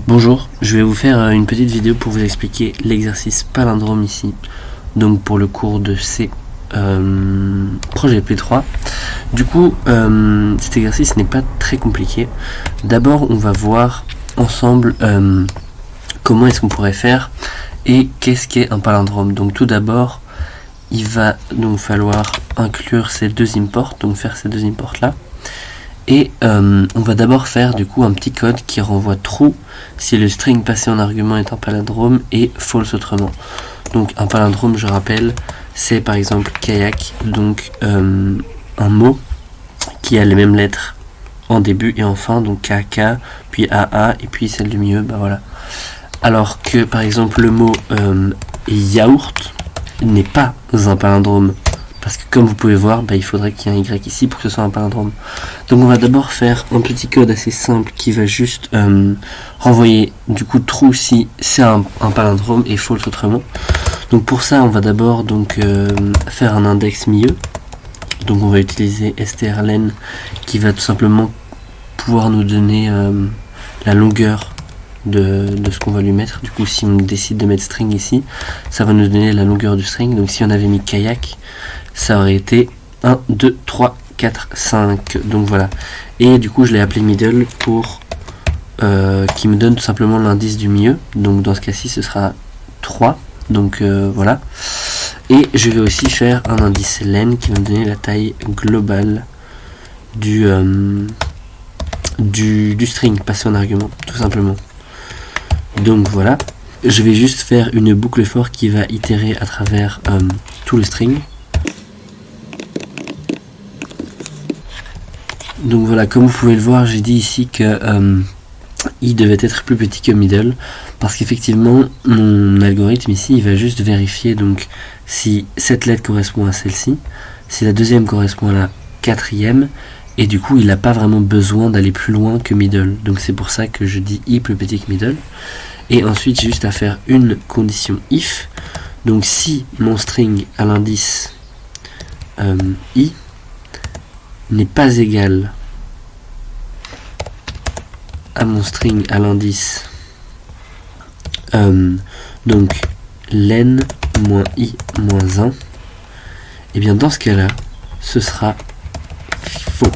Bonjour, je vais vous faire une petite vidéo pour vous expliquer l'exercice palindrome ici, donc pour le cours de C projet P3. Du coup, cet exercice n'est pas très compliqué. D'abord, on va voir ensemble comment est-ce qu'on pourrait faire et qu'est-ce qu'est un palindrome. Donc tout d'abord, il va donc falloir inclure ces deux imports, donc faire ces deux imports là. Et on va d'abord faire du coup un petit code qui renvoie true si le string passé en argument est un palindrome et false autrement. Donc un palindrome, je rappelle, c'est par exemple kayak, donc un mot qui a les mêmes lettres en début et en fin, donc KK, puis AA, et puis celle du milieu, bah voilà. Alors que par exemple le mot yaourt n'est pas un palindrome. Parce que comme vous pouvez voir, il faudrait qu'il y ait un Y ici pour que ce soit un palindrome. Donc on va d'abord faire un petit code assez simple qui va juste renvoyer du coup true si c'est un palindrome et false autrement. Donc pour ça on va d'abord faire un index milieu. Donc on va utiliser strlen qui va tout simplement pouvoir nous donner la longueur de ce qu'on va lui mettre. Du coup si on décide de mettre string ici, ça va nous donner la longueur du string. Donc si on avait mis kayak, ça aurait été 1, 2, 3, 4, 5. Donc voilà. Et du coup je l'ai appelé middle pour qui me donne tout simplement l'indice du milieu. Donc dans ce cas-ci ce sera 3. Donc voilà. Et je vais aussi faire un indice len qui va me donner la taille globale du string passé en argument, tout simplement. Donc voilà. Je vais juste faire une boucle for qui va itérer à travers tout le string. Donc voilà, comme vous pouvez le voir, j'ai dit ici que i devait être plus petit que middle, parce qu'effectivement mon algorithme ici il va juste vérifier donc si cette lettre correspond à celle-ci, si la deuxième correspond à la quatrième, et du coup il n'a pas vraiment besoin d'aller plus loin que middle. Donc c'est pour ça que je dis i plus petit que middle. Et ensuite j'ai juste à faire une condition if. Donc si mon string à l'indice i n'est pas égal à mon string à l'indice donc len moins i moins 1, et bien dans ce cas là ce sera faux.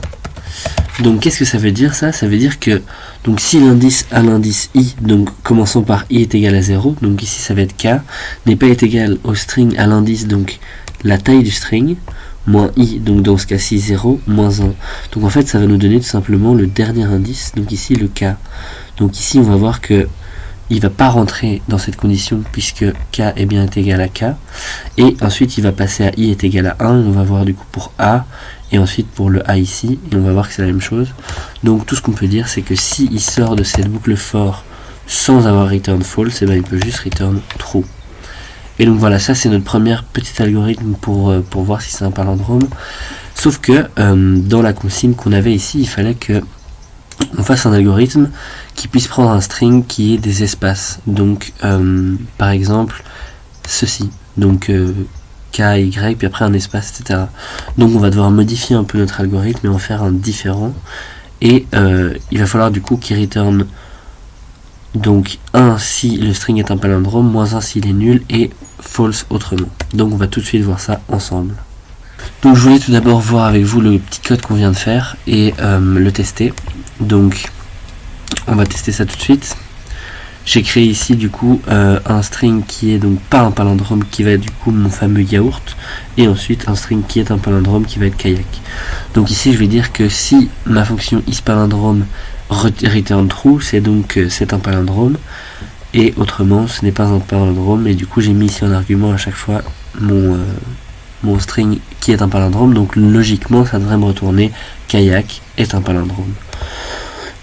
Donc qu'est-ce que ça veut dire ça? Ça veut dire que donc si l'indice à l'indice i, donc commençons par i est égal à 0, donc ici ça va être k, n'est pas égal au string à l'indice, donc la taille du string, moins i, donc dans ce cas-ci 0, moins 1. Donc en fait ça va nous donner tout simplement le dernier indice, donc ici le k. Donc ici on va voir que il va pas rentrer dans cette condition puisque k est bien égal à k. Et ensuite il va passer à i est égal à 1, et on va voir du coup pour a, et ensuite pour le a ici, et on va voir que c'est la même chose. Donc tout ce qu'on peut dire c'est que si il sort de cette boucle for sans avoir return false, et il peut juste return true. Et donc voilà, ça c'est notre premier petit algorithme pour voir si c'est un palindrome. Sauf que dans la consigne qu'on avait ici, il fallait que on fasse un algorithme qui puisse prendre un string qui ait des espaces. Donc par exemple ceci, donc k, y, puis après un espace, etc. Donc on va devoir modifier un peu notre algorithme et en faire un différent. Et il va falloir du coup qu'il return donc 1 si le string est un palindrome, moins 1 s'il est nul, et false autrement. Donc on va tout de suite voir ça ensemble. Donc je voulais tout d'abord voir avec vous le petit code qu'on vient de faire et le tester. Donc on va tester ça tout de suite. J'ai créé ici du coup un string qui est donc pas un palindrome, qui va être du coup mon fameux yaourt, et ensuite un string qui est un palindrome qui va être kayak. Donc ici je vais dire que si ma fonction isPalindrome return true, c'est donc c'est un palindrome, et autrement ce n'est pas un palindrome, et du coup j'ai mis ici en argument à chaque fois mon string qui est un palindrome, donc logiquement ça devrait me retourner kayak est un palindrome.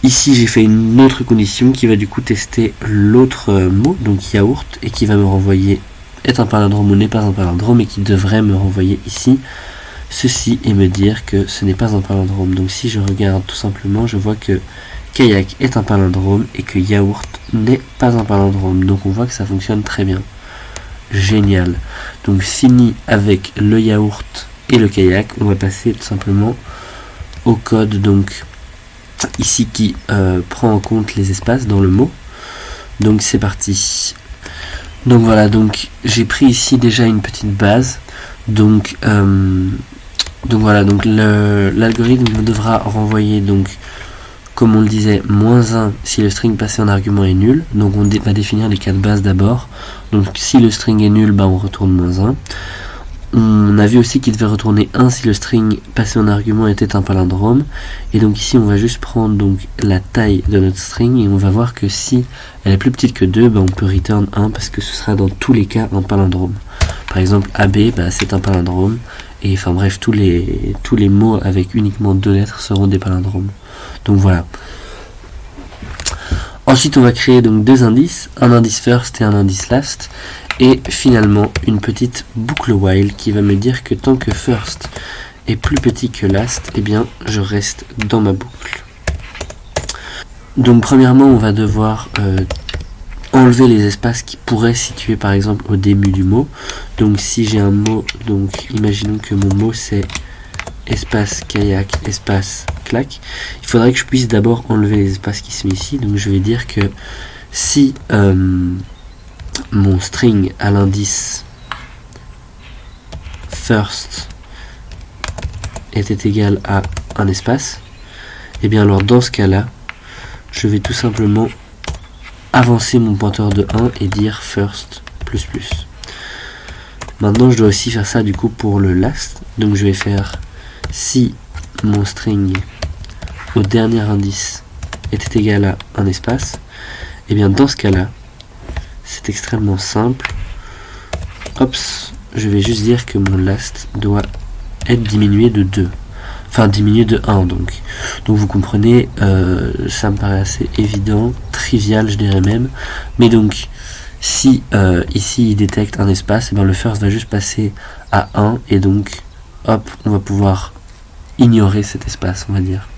Ici j'ai fait une autre condition qui va du coup tester l'autre mot, donc yaourt, et qui va me renvoyer est un palindrome ou n'est pas un palindrome, et qui devrait me renvoyer ici ceci et me dire que ce n'est pas un palindrome. Donc si je regarde tout simplement, je vois que kayak est un palindrome et que yaourt n'est pas un palindrome. Donc on voit que ça fonctionne très bien. Génial. Donc fini avec le yaourt et le kayak, on va passer tout simplement au code donc ici qui prend en compte les espaces dans le mot. Donc c'est parti. Donc voilà, donc j'ai pris ici déjà une petite base. Donc voilà, donc l'algorithme devra renvoyer, donc comme on le disait, -1 si le string passé en argument est nul. Donc on va définir les cas de base d'abord. Donc si le string est nul, on retourne -1. On a vu aussi qu'il devait retourner 1 si le string passé en argument était un palindrome. Et donc ici on va juste prendre donc la taille de notre string et on va voir que si elle est plus petite que 2, on peut return 1 parce que ce sera dans tous les cas un palindrome. Par exemple AB, c'est un palindrome. Et enfin bref, tous les mots avec uniquement 2 lettres seront des palindromes. Donc voilà. Ensuite on va créer donc 2 indices, un indice first et un indice last. Et finalement une petite boucle while qui va me dire que tant que first est plus petit que last, je reste dans ma boucle. Donc premièrement on va devoir enlever les espaces qui pourraient se situer par exemple au début du mot. Donc si j'ai un mot, donc imaginons que mon mot c'est espace kayak, espace claque, il faudrait que je puisse d'abord enlever les espaces qui sont ici. Donc je vais dire que si mon string à l'indice first était égal à un espace, alors dans ce cas là je vais tout simplement avancer mon pointeur de 1 et dire first plus plus. Maintenant je dois aussi faire ça du coup pour le last. Donc je vais faire si mon string au dernier indice était égal à un espace, dans ce cas là c'est extrêmement simple. Ops, je vais juste dire que mon last doit être diminué de 2. Enfin diminué de 1 donc. Donc vous comprenez, ça me paraît assez évident, trivial je dirais même. Mais donc si ici il détecte un espace, le first va juste passer à 1 et donc hop, on va pouvoir ignorer cet espace, on va dire.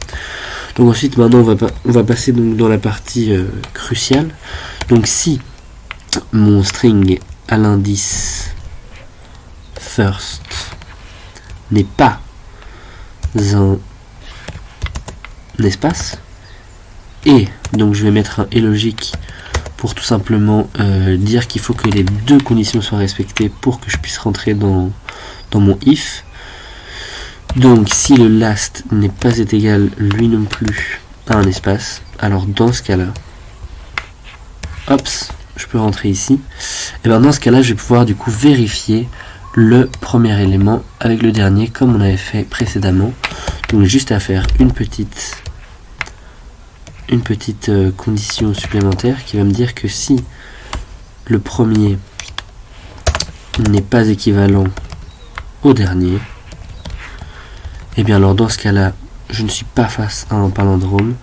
Donc ensuite maintenant on va passer donc dans la partie cruciale. Donc si mon string à l'indice first n'est pas un espace, et donc je vais mettre un et logique pour tout simplement dire qu'il faut que les deux conditions soient respectées pour que je puisse rentrer dans mon if. Donc si le last n'est pas égal lui non plus à un espace, alors dans ce cas là, hops, je peux rentrer ici. Et dans ce cas là je vais pouvoir du coup vérifier le premier élément avec le dernier comme on avait fait précédemment. Donc juste à faire une petite condition supplémentaire qui va me dire que si le premier n'est pas équivalent au dernier, alors dans ce cas là je ne suis pas face à un palindrome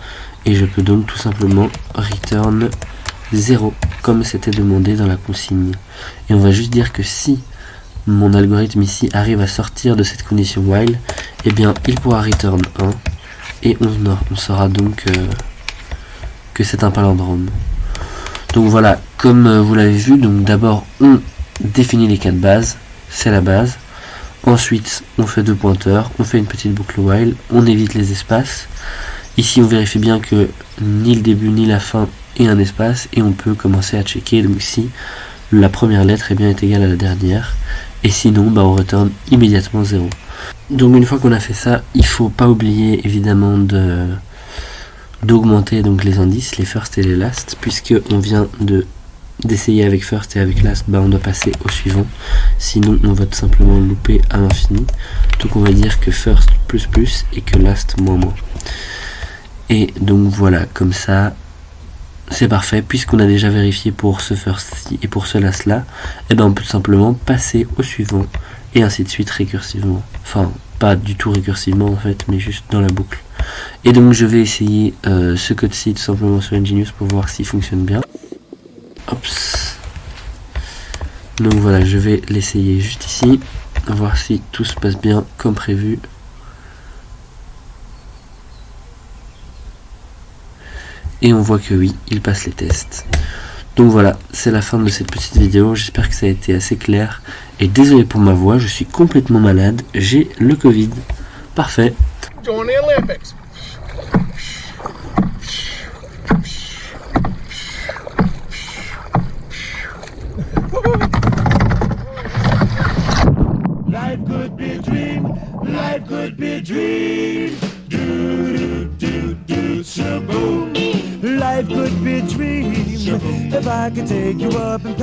et je peux donc tout simplement return 0 comme c'était demandé dans la consigne. Et on va juste dire que si mon algorithme ici arrive à sortir de cette condition while, il pourra return 1 et on saura donc que c'est un palindrome. Donc voilà, comme vous l'avez vu, donc d'abord on définit les cas de base, c'est la base. Ensuite on fait 2 pointeurs, on fait une petite boucle while, on évite les espaces. Ici on vérifie bien que ni le début ni la fin est un espace et on peut commencer à checker donc si la première lettre est égale à la dernière, et sinon on retourne immédiatement 0. Donc une fois qu'on a fait ça, il faut pas oublier évidemment d'augmenter donc les indices, les first et les last, puisque on vient d'essayer avec first et avec last, on doit passer au suivant, sinon on va tout simplement louper à l'infini. Donc on va dire que first plus plus et que last moins moins. Et donc voilà, comme ça c'est parfait, puisqu'on a déjà vérifié pour ce first-ci et pour ce last-là, on peut simplement passer au suivant, et ainsi de suite récursivement. Enfin, pas du tout récursivement en fait, mais juste dans la boucle. Et donc je vais essayer ce code-ci tout simplement sur Nginx pour voir s'il fonctionne bien. Ops. Donc voilà, je vais l'essayer juste ici, voir si tout se passe bien comme prévu. Et on voit que oui, il passe les tests. Donc voilà, c'est la fin de cette petite vidéo. J'espère que ça a été assez clair. Et désolé pour ma voix, je suis complètement malade. J'ai le Covid. Parfait. could be a dream. Do, do, do, do, shaboom. Life could be a dream if I could take you up and